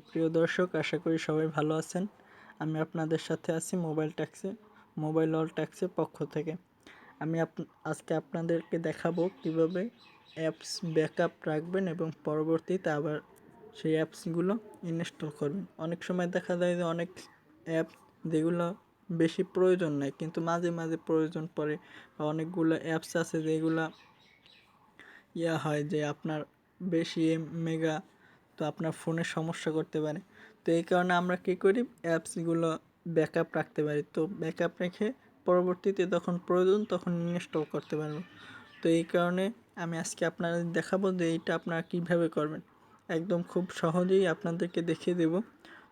প্রিয় দর্শক, আশা করি সবাই ভালো আছেন। আমি আপনাদের সাথে আছি মোবাইল অল ট্যাক্সের পক্ষ থেকে। আমি আজকে আপনাদেরকে দেখাবো কিভাবে অ্যাপস ব্যাকআপ রাখবেন এবং পরবর্তীতে আবার সেই অ্যাপসগুলো ইনস্টল করবেন। অনেক সময় দেখা যায় যে অনেক অ্যাপ যেগুলো বেশি প্রয়োজন নাই কিন্তু মাঝে মাঝে প্রয়োজন পড়ে, বা অনেকগুলো অ্যাপস আছে যেগুলো হয় যে আপনার বেশি মেগা, তো আপনার ফোনে সমস্যা করতে পারে। তো এই কারণে আমরা কী করি, অ্যাপসগুলো ব্যাকআপ রাখতে পারি। তো ব্যাকআপ রেখে পরবর্তীতে যখন প্রয়োজন তখন ইনস্টল করতে পারবো। তো এই কারণে আমি আজকে আপনাদের দেখাবো যে এইটা আপনারা কীভাবে করবেন। একদম খুব সহজেই আপনাদেরকে দেখিয়ে দেব।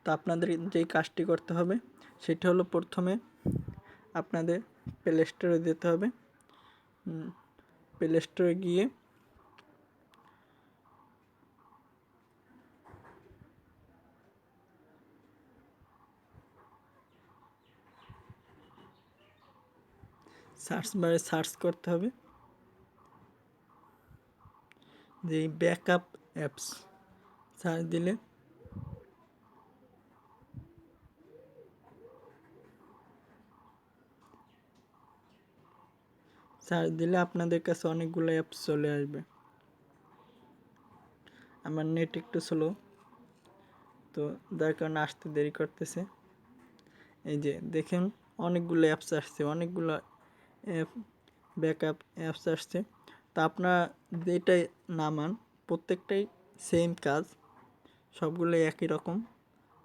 তো আপনাদের যেই কাজটি করতে হবে সেটা হলো, প্রথমে আপনাদের প্লে স্টোরে যেতে হবে। প্লে স্টোরে গিয়ে সার্চ বারে সার্চ করতে হবে যে ব্যাকআপ অ্যাপস। সার্চ দিলে আপনাদের কাছে অনেকগুলো অ্যাপস চলে আসবে। আমার নেট একটু স্লো, তো যার কারণে আসতে দেরি করতেছে। এই যে দেখেন, অনেকগুলো অ্যাপস আসছে, অনেকগুলো অ্যাপ ব্যাকআপ অ্যাপস আসছে। তা আপনারা যেটাই নামান, প্রত্যেকটাই সেম কাজ, সবগুলোই একই রকম।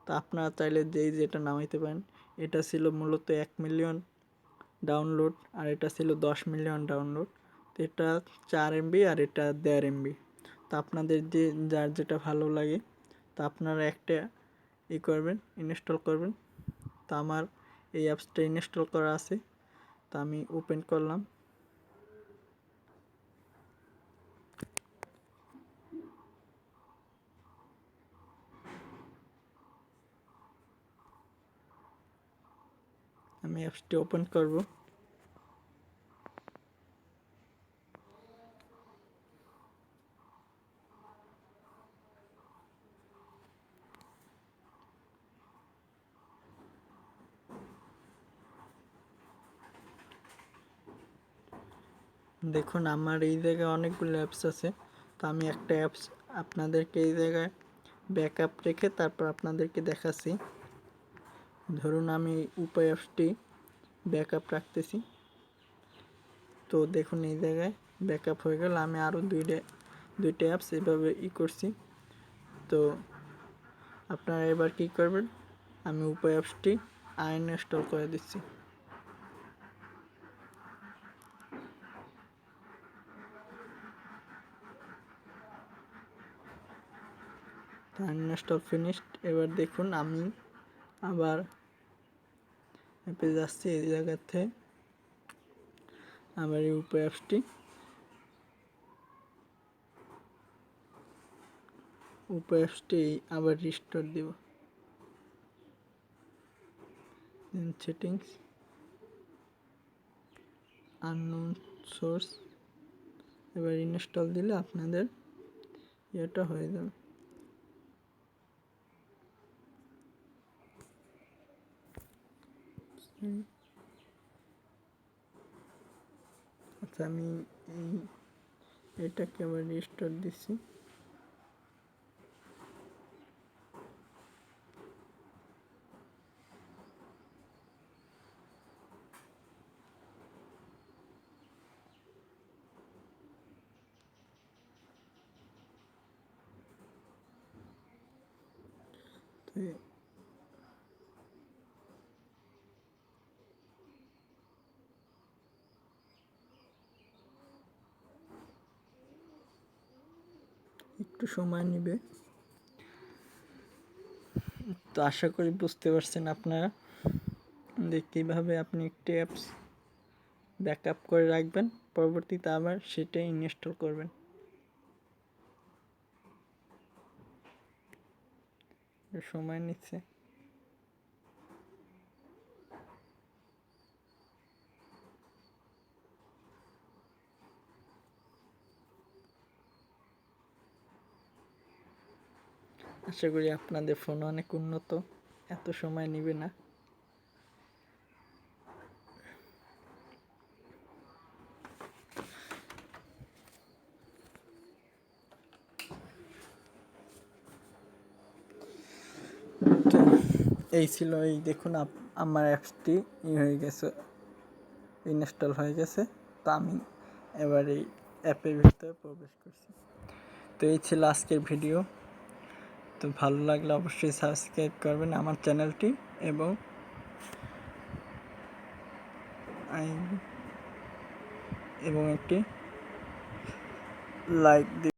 তা আপনারা চাইলে যেটা নামাইতে পারেন। এটা ছিল মূলত 1 মিলিয়ন ডাউনলোড, আর এটা ছিল 10 মিলিয়ন ডাউনলোড। তো এটা 4 MB আর এটা 1.5 MB। তো আপনাদের যার যেটা ভালো লাগে তা আপনারা একটা করবেন, ইনস্টল করবেন। তো আমার এই অ্যাপসটা ইনস্টল করা আছে, তা আমি ওপেন করলাম। আমি অ্যাপসটি ওপেন করব। দেখুন, আমার এই জায়গায় অনেকগুলো অ্যাপস আছে। তো আমি একটা অ্যাপস আপনাদেরকে এই জায়গায় ব্যাকআপ রেখে তারপর আপনাদেরকে দেখাচ্ছি। ধরুন আমি উপায় অ্যাপসটি ব্যাকআপ রাখতেছি। তো দেখুন, এই জায়গায় ব্যাকআপ হয়ে গেল। আমি আরও দুইটা অ্যাপস এভাবে করছি। তো আপনারা এবার কি করবেন, আমি উপায় অ্যাপসটি আনইনস্টল করে দিচ্ছি। Uninstall finished. এবার দেখুন, আমি আবার অ্যাপে যাচ্ছি। এই জায়গাতে আবার এই উপায় অ্যাপসটি আবার রিস্টোর দেব। সেটিংস, আননোন সোর্স, এবার ইনস্টল দিলে আপনাদের এটা হয়ে যাবে। আচ্ছা, আমি এটাকে আবার রিস্টোর দিচ্ছি। একটু সময় নেবে। তো আশা করি বুঝতে পারছেন আপনারা যে কীভাবে আপনি একটি অ্যাপস ব্যাকআপ করে রাখবেন, পরবর্তীতে আবার সেটাই ইনস্টল করবেন। সময় নিচ্ছে। আশা করি আপনাদের ফোন অনেক উন্নত, এত সময় নেবে না। তো এই ছিল, এই দেখুন আমার অ্যাপসটি হয়ে গেছে, ইনস্টল হয়ে গেছে। তো আমি এবার এই অ্যাপের ভিতরে প্রবেশ করছি। তো এই ছিল আজকের ভিডিও। তো ভালো লাগলে অবশ্যই সাবস্ক্রাইব করবেন আমার চ্যানেলটি এবং একটি লাইক দিন।